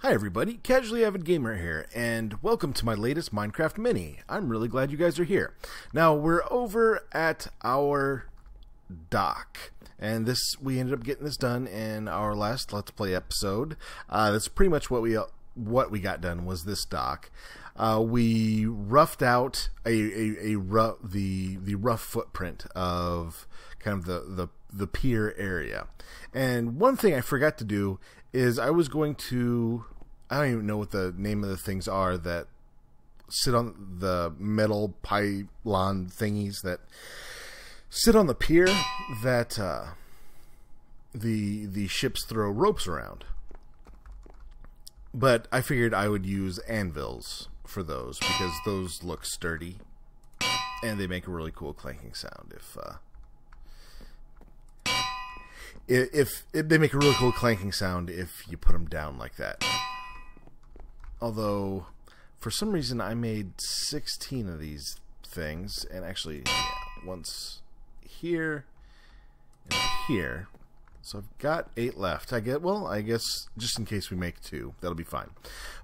Hi everybody, Casually Avid Gamer here, and welcome to my latest Minecraft Mini. I'm really glad you guys are here. Now, we're over at our dock, and we ended up getting this done in our last Let's Play episode. That's pretty much what we got done was this dock. We roughed out the rough footprint of kind of the pier area. And one thing I forgot to do is I was going to, I don't even know what the name of the things are that sit on the metal pylon thingies that sit on the pier that the ships throw ropes around. But I figured I would use anvils for those because those look sturdy and they make a really cool clanking sound. If they make a really cool clanking sound if you put them down like that. Although, for some reason, I made 16 of these things, and actually, once here and here. So I've got 8 left. I guess just in case we make 2, that'll be fine.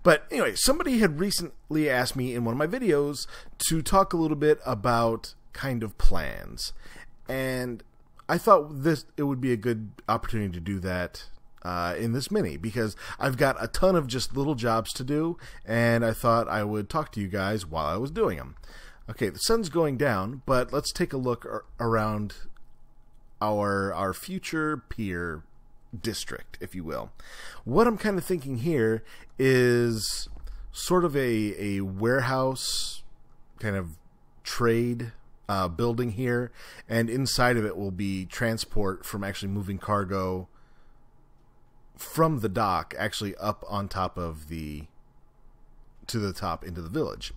But anyway, somebody had recently asked me in one of my videos to talk a little bit about kind of plans, and I thought it would be a good opportunity to do that in this mini, because I've got a ton of just little jobs to do, and I thought I would talk to you guys while I was doing them. Okay, the sun's going down, but let's take a look around our future pier district, if you will. What I'm kind of thinking here is sort of a warehouse kind of trade building here, and inside of it will be transport from actually moving cargo from the dock actually up on top of to the top into the village.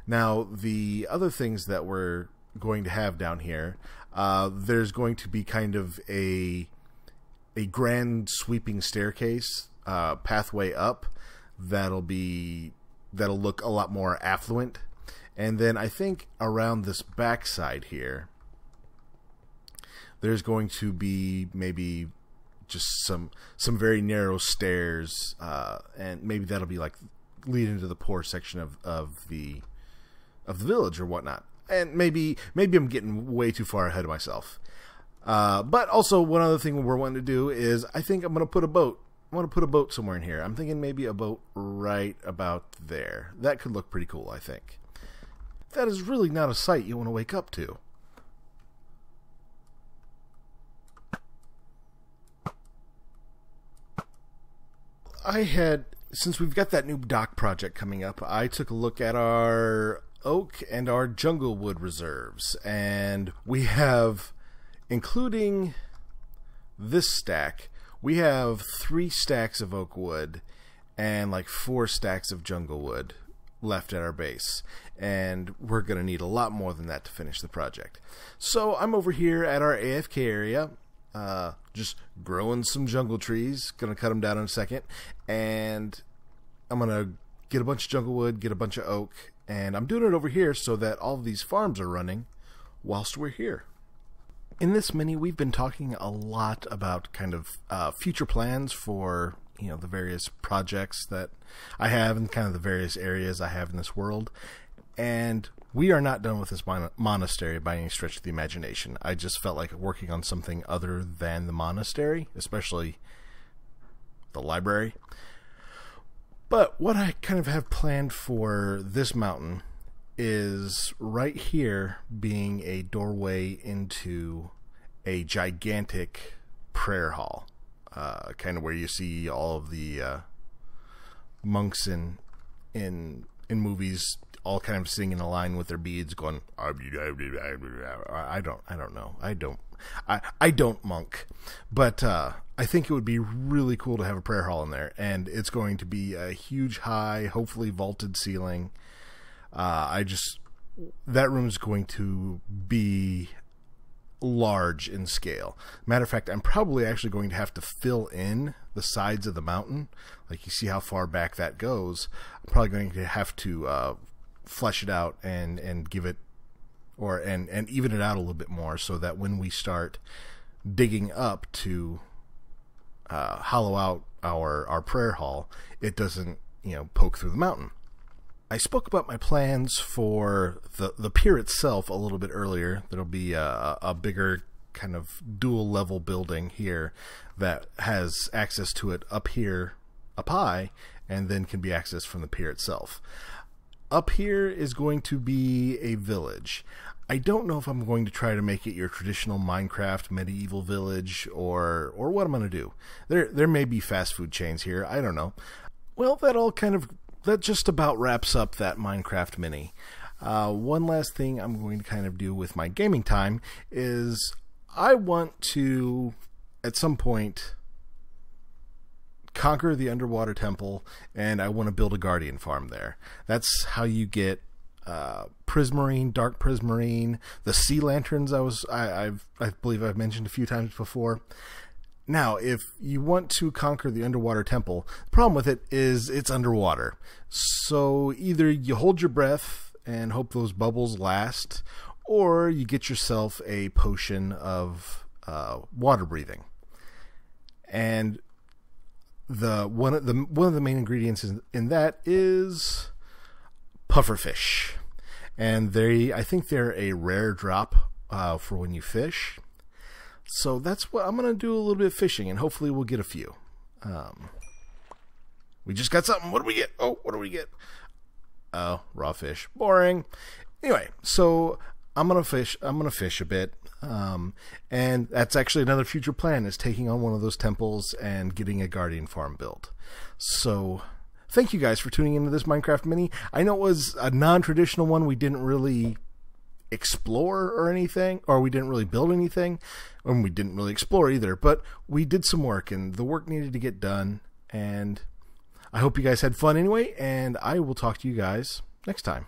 Now, the other things that we're going to have down here, there's going to be kind of a grand sweeping staircase pathway up that'll look a lot more affluent. And then I think around this backside here, there's going to be maybe just some very narrow stairs, and maybe that'll be like leading to the poor section of the village or whatnot. And maybe I'm getting way too far ahead of myself. But also one other thing we're wanting to do is I think I'm going to put a boat. I want to put a boat somewhere in here. I'm thinking maybe a boat right about there. That could look pretty cool, I think. That is really not a sight you want to wake up to. Since we've got that new dock project coming up, I took a look at our oak and our jungle wood reserves, and we have, including this stack, we have 3 stacks of oak wood and like 4 stacks of jungle wood left at our base, and we're gonna need a lot more than that to finish the project. So I'm over here at our AFK area, just growing some jungle trees. Gonna cut them down in a second, and I'm gonna get a bunch of jungle wood, get a bunch of oak, and I'm doing it over here so that all of these farms are running whilst we're here. In this mini, we've been talking a lot about kind of future plans for the various projects that I have and kind of the various areas I have in this world. And we are not done with this monastery by any stretch of the imagination. I just felt like working on something other than the monastery, especially the library. But what I kind of have planned for this mountain is right here being a doorway into a gigantic prayer hall. Kind of where you see all of the monks in movies, all kind of sitting in a line with their beads, going, I don't know, I don't monk, but I think it would be really cool to have a prayer hall in there, and it's going to be a huge, high, hopefully vaulted ceiling. That room's going to be large in scale. Matter of fact, I'm probably actually going to have to fill in the sides of the mountain. Like, you see how far back that goes. I'm probably going to have to flesh it out and give it, and even it out a little bit more, so that when we start digging up to hollow out our prayer hall, it doesn't, poke through the mountain. I spoke about my plans for the pier itself a little bit earlier. There'll be a bigger kind of dual level building here that has access to it up here, up high, and then can be accessed from the pier itself. Up here is going to be a village. I don't know if I'm going to try to make it your traditional Minecraft medieval village or what I'm going to do. There may be fast food chains here. I don't know. Well, that just about wraps up that Minecraft mini. One last thing I'm going to kind of do with my gaming time is I want to, at some point, conquer the underwater temple, and I want to build a guardian farm there. That's how you get prismarine, dark prismarine, the sea lanterns I believe I've mentioned a few times before. Now, if you want to conquer the underwater temple, the problem with it is it's underwater. So either you hold your breath and hope those bubbles last, or you get yourself a potion of water breathing. And one of the main ingredients in that is pufferfish, and I think they're a rare drop for when you fish. So that's what I'm going to do, a little bit of fishing, and hopefully we'll get a few. We just got something. What do we get? Oh, what do we get? Oh, raw fish. Boring. Anyway, so I'm going to fish a bit. And that's actually another future plan, is taking on one of those temples and getting a guardian farm built. So thank you guys for tuning into this Minecraft mini. I know it was a non-traditional one. We didn't really explore or anything, or we didn't really build anything, and we didn't really explore either, but we did some work, and the work needed to get done, and I hope you guys had fun anyway, and I will talk to you guys next time.